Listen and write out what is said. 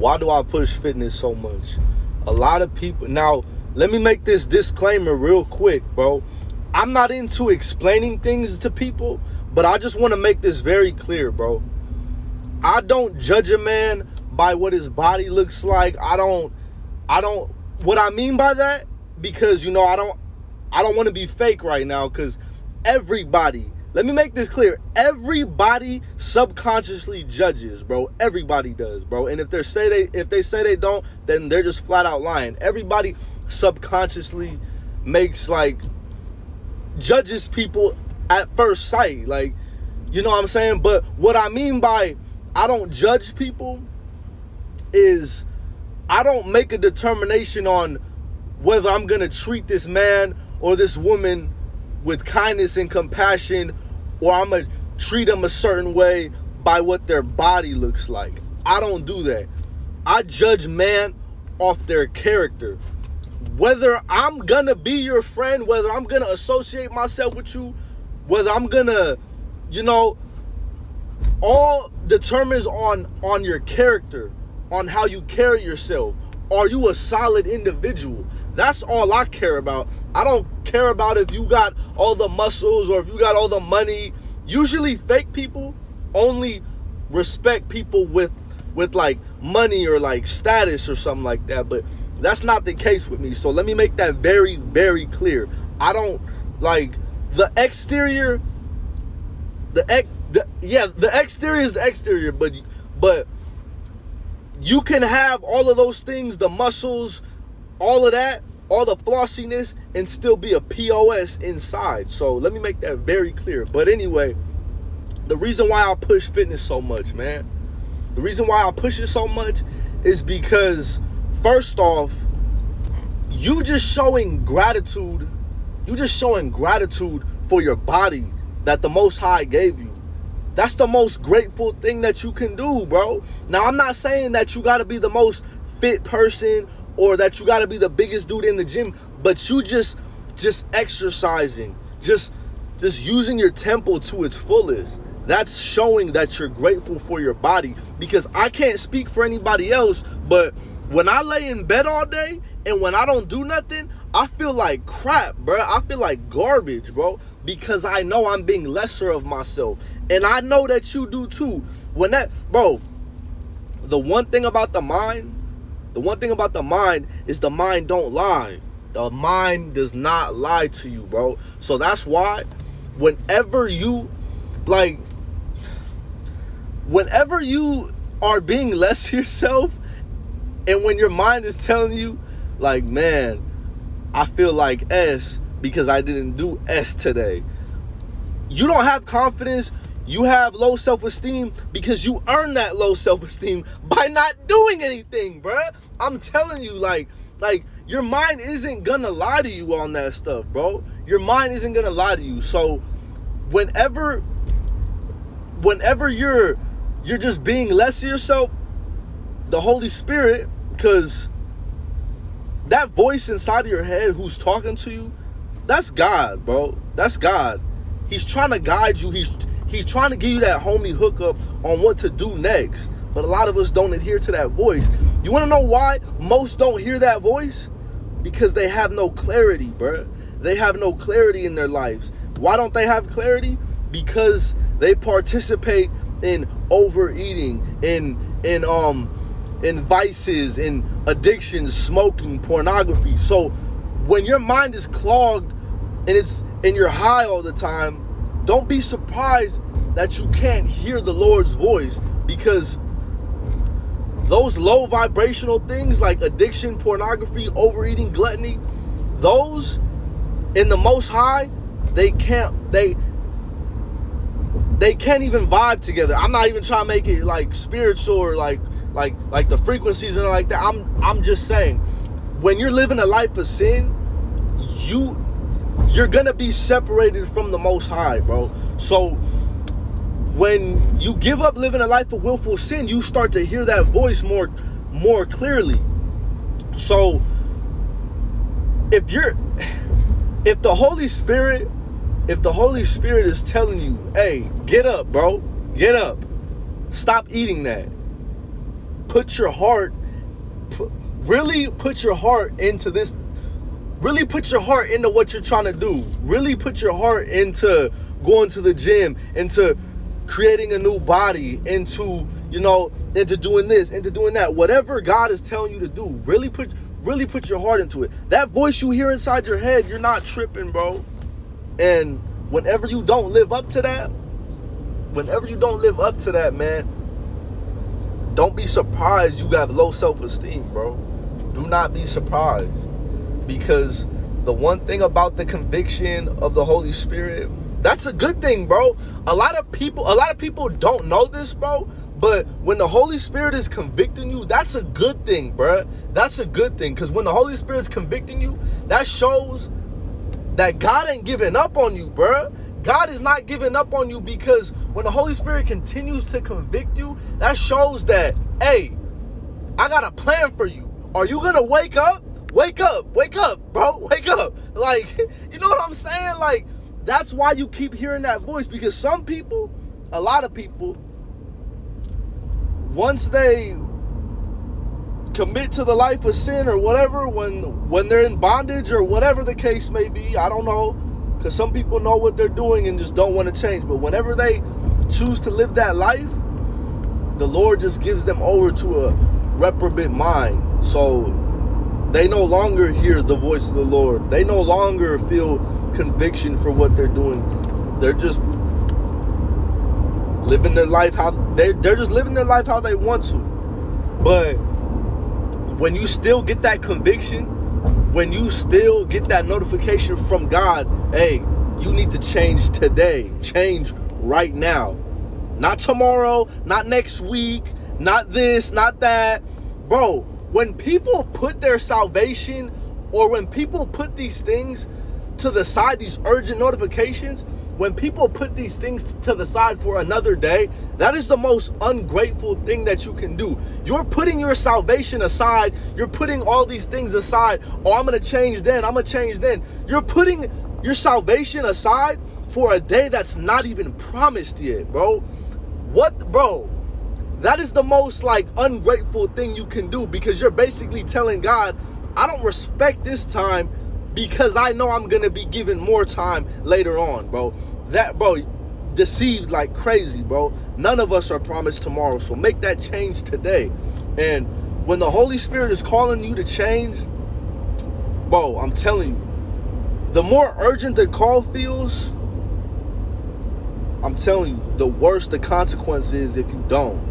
Why do I push fitness so much? A lot of people... Now, let me make this disclaimer real quick, bro. I'm not into explaining things to people, but I just want to make this very clear, bro. I don't judge a man by what his body looks like. I don't... What I mean by that, because, I don't want to be fake right now, because everybody... Let me make this clear. Everybody subconsciously judges, bro. Everybody does, bro. And if they say they don't, then they're just flat out lying. Everybody subconsciously judges people at first sight. You know what I'm saying? But what I mean by I don't judge people is I don't make a determination on whether I'm going to treat this man or this woman with kindness and compassion, or I'm going to treat them a certain way by what their body looks like. I don't do that. I judge man off their character. Whether I'm going to be your friend, whether I'm going to associate myself with you, whether I'm going to, all determines on your character, on how you carry yourself. Are you a solid individual? That's all I care about. I don't care about if you got all the muscles or if you got all the money. Usually fake people only respect people with money or status or something like that. But that's not the case with me. So let me make that very, very clear. I don't the exterior. The exterior is the exterior, but you can have all of those things, the muscles, all of that, all the flossiness, and still be a POS inside. So let me make that very clear. But anyway, the reason why I push fitness so much, man, the reason why I push it so much is because, first off, you just showing gratitude for your body that the Most High gave you. That's the most grateful thing that you can do, bro. Now, I'm not saying that you got to be the most fit person or that you got to be the biggest dude in the gym, but you just exercising, just using your temple to its fullest. That's showing that you're grateful for your body, because I can't speak for anybody else, but when I lay in bed all day and when I don't do nothing, I feel like crap, bro. I feel like garbage, bro, because I know I'm being lesser of myself. And I know that you do too. The one thing about the mind is the mind don't lie. The mind does not lie to you, bro. So that's why whenever you are being less yourself, and when your mind is telling you, man, I feel like S because I didn't do S today, you don't have confidence. You have low self-esteem because you earn that low self-esteem by not doing anything, bruh. I'm telling you, your mind isn't gonna lie to you on that stuff, bro. Your mind isn't gonna lie to you. So whenever you're just being less of yourself, the Holy Spirit, because that voice inside of your head who's talking to you, that's God, bro. That's God. He's trying to guide you. He's trying to give you that homie hookup on what to do next. But a lot of us don't adhere to that voice. You want to know why most don't hear that voice? Because they have no clarity, bro. They have no clarity in their lives. Why don't they have clarity? Because they participate in overeating, in vices, in addictions, smoking, pornography. So when your mind is clogged and you're high all the time, don't be surprised that you can't hear the Lord's voice, because those low vibrational things like addiction, pornography, overeating, gluttony, those in the Most High, they can't even vibe together. I'm not even trying to make it spiritual or like the frequencies and like that. I'm just saying, when you're living a life of sin, you're gonna be separated from the Most High, bro. So when you give up living a life of willful sin, you start to hear that voice more clearly. So if the Holy Spirit is telling you, hey, get up, bro, get up, stop eating that, put your heart, really put your heart into this. Really put your heart into what you're trying to do. Really put your heart into going to the gym, into creating a new body, into doing this, into doing that. Whatever God is telling you to do, really put your heart into it. That voice you hear inside your head, you're not tripping, bro. And whenever you don't live up to that, man, don't be surprised you got low self-esteem, bro. Do not be surprised. Because the one thing about the conviction of the Holy Spirit, that's a good thing, bro. A lot of people don't know this, bro. But when the Holy Spirit is convicting you, that's a good thing, bro. That's a good thing. Because when the Holy Spirit is convicting you, that shows that God ain't giving up on you, bro. God is not giving up on you, because when the Holy Spirit continues to convict you, that shows that, hey, I got a plan for you. Are you going to wake up? Wake up, bro, wake up. Like, you know what I'm saying? Like, that's why you keep hearing that voice, because some people, a lot of people, once they commit to the life of sin or whatever, when they're in bondage or whatever the case may be, I don't know, because some people know what they're doing and just don't want to change. But whenever they choose to live that life, the Lord just gives them over to a reprobate mind. So they no longer hear the voice of the Lord. They no longer feel conviction for what they're doing. They're just living their life how they're just living their life how they want to. But when you still get that conviction, when you still get that notification from God, hey, you need to change today. Change right now. Not tomorrow, not next week, not this, not that. Bro, when people put their salvation, or when people put these things to the side, these urgent notifications, when people put these things to the side for another day, that is the most ungrateful thing that you can do. You're putting your salvation aside. You're putting all these things aside. Oh, I'm going to change then. I'm going to change then. You're putting your salvation aside for a day that's not even promised yet, bro. What, bro? That is the most, like, ungrateful thing you can do, because you're basically telling God, I don't respect this time because I know I'm going to be given more time later on, bro. That, bro, deceived like crazy, bro. None of us are promised tomorrow, so make that change today. And when the Holy Spirit is calling you to change, bro, I'm telling you, the more urgent the call feels, I'm telling you, the worse the consequence is if you don't.